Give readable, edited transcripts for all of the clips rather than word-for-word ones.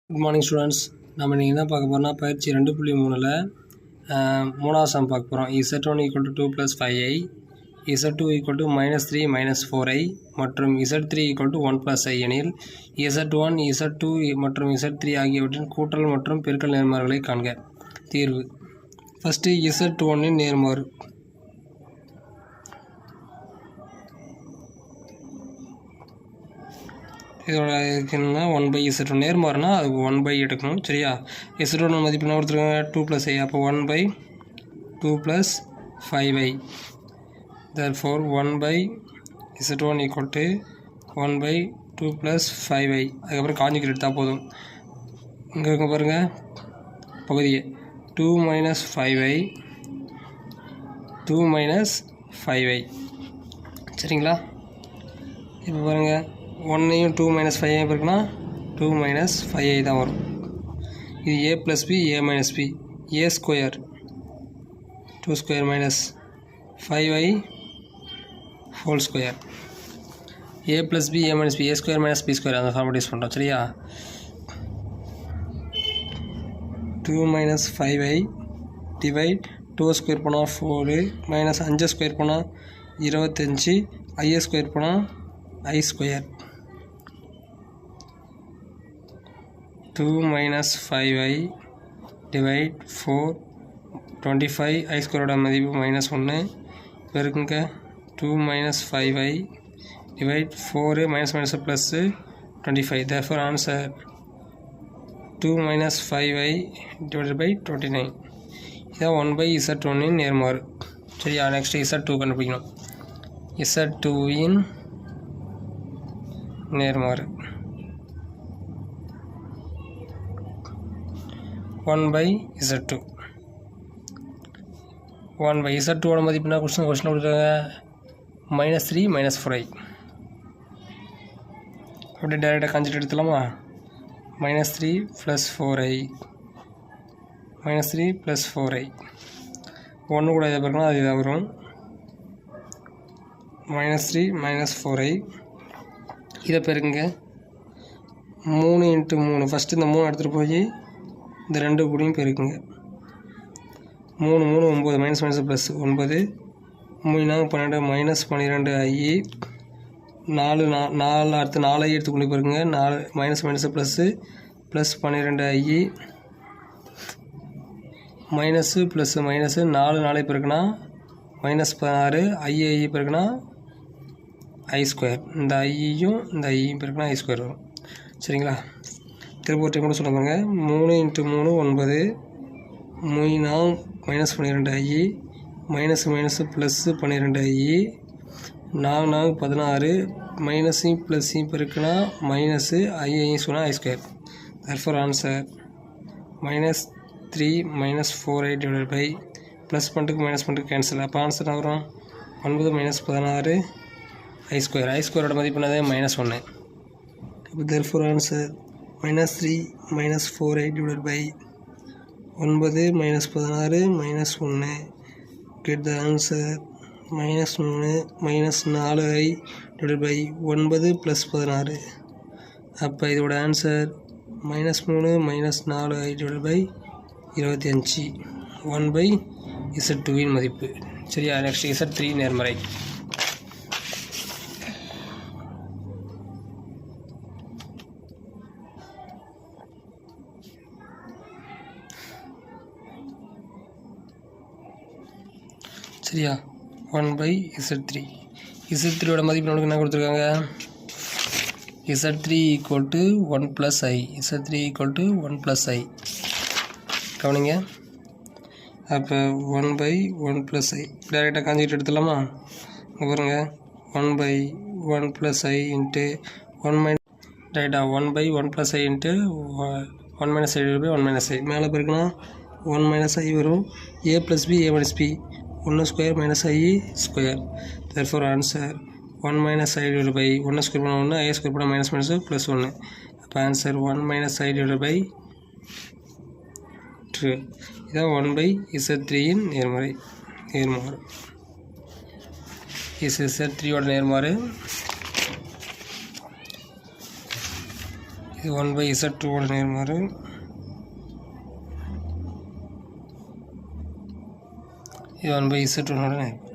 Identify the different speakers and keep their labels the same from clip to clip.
Speaker 1: Good morning students. நம்ம இன்றைக்கி என்ன பார்க்க போகிறோம்னா பயிற்சி 2.3ல் மூணாவது சம் பார்க்க போகிறோம். Z1 = 2 + 5i, Z2 = -3 - 4i மற்றும் Z3 = 1 + i எனில் Z1, Z2 மற்றும் Z3 ஆகியவற்றின் கூட்டல் மற்றும் பெருக்கல் நேர்மாறுகளை காண்க. தீர்வு. ஃபஸ்ட்டு Z1 இன் நேர்மாறு. இதோட இருக்குன்னா 1/Z1 நேர்மாறுனா அதுக்கு 1/, எடுக்கணும். சரியா? Z1 மதிப்பு என்ன கொடுத்துருக்காங்க? 2 + i. அப்போ 1/2 + 5i. therefore 1/Z1 = 1/2 + 5i. அதுக்கப்புறம் காஞ்சிக்கிட்டு எடுத்தால் போதும். இங்கே இருக்க பாருங்கள் பகுதியை 2 - 5i 2 - 5i. சரிங்களா? இப்போ பாருங்கள் 1ஐயும் 2 - 5ஐயும் இருக்குன்னா 2 - 5i தான் வரும். இது a + b a - b a square 2 square - 5i whole square a + b a - b a square - b square அந்த ஃபார்முலா யூஸ் பண்ணுறோம். சரியா? 2 - 5i டிவைட் 2 ஸ்கொயர் போனால் 4 -5 ஸ்கொயர் போனால் 25 i ஸ்கொயர் போனால் i square 2 - 5i divide 4 25 i ஸ்கொயரோட மதிப்பு -1 பெருக்குங்க 2 - 5i divide 4 - plus 25. therefore answer 2 - 5i / 29. இதான் 1/Z1 இன் நேர்மாறு. சரியா? நெக்ஸ்ட் Z2 கண்டுபிடிக்கணும். Z2 இன் நேர்மாறு 1/Z2. 1/Z2 ஓட மதிப்பு என்ன கொஸ்டின் கொடுத்துருக்காங்க? -3 - 4i. அப்படியே டைரெக்டாக காஞ்சிட்டு எடுத்துலாமா? -3 + 4i -3 + 4i 1 கூட இதை பாருங்கன்னா அது இதாக வரும். -3 - 4i இதை பெருக்குங்க 3 × 3. ஃபஸ்ட்டு இந்த 3 எடுத்துகிட்டு போய் இந்த 2 கூடையும் பெருக்குங்க. 3 3 9 ப்ளஸ் 9 3 12 -12i 4 அடுத்து 4i எடுத்துக்கொண்டு பெருக்குங்க 4 plus plus 12i minus plus minus 4 பெருக்குனா -16 i பெருக்குனா i ஸ்கொயர். இந்த ஐயும் இந்த ஐயும் பெருக்குனா i ஸ்கொயர் வரும். சரிங்களா? திரும்ப ஒரு டைம் கூட சொல்லுவாங்க 3 × 3 9 -12i மைனஸ் ப்ளஸ்ஸு 12i 4 16 மைனஸையும் ப்ளஸ்ஸையும் பெருக்குனா மைனஸு ஐயும் சொன்னால் i square. therefore answer -3 - 4i / plus பண்ணிட்டு மைனஸ் பண்ணிட்டு கேன்சல். அப்போ ஆன்சர் வரும் 9 - 16 i ஸ்கொயர். i ஸ்கொயரோட மதிப்பு என்னது? -1. அப்போ therefore answer -3 - 4i / 9 - 16 -1. get the answer -3 - 4i / 9 + 16. அப்போ இதோட ஆன்சர் -3 - 4i / 25 1/Z2 இன் மதிப்பு. சரியா? நெக்ஸ்ட் Z3 நேர்மறை. சரியா? 1/Z3. Z3 மதிப்பு நம்மளுக்கு என்ன கொடுத்துருக்காங்க? Z3 = 1 + i Z3 = 1 + i. கவனிங்க. அப்போ 1/1 + i டைரெக்டாக காஞ்சிக்கிட்டு எடுத்துடலாமா? பாருங்க 1/1 + i இன்ட்டு 1 டைரெக்டாக 1/1 + i இன்ட்டு 1 - i / 1 - i மேலே பெருக்குனா 1 - i வரும். a + b a - b 1 square - i square. therefore answer 1 - i / 1 square பண்ண 1 i ஸ்கொயர் பண்ண -1 ப்ளஸ் 1. அப்போ ஆன்சர் 1 - i / 2. இதான் 1/Z3 இன் நேர்மாறு. Z3 ஓட நேர்மாறு இது 1/z2 ஓட நேர்மாறு. இது 1/z1 ஓட நேர்மாறு.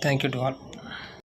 Speaker 1: Thank you to all.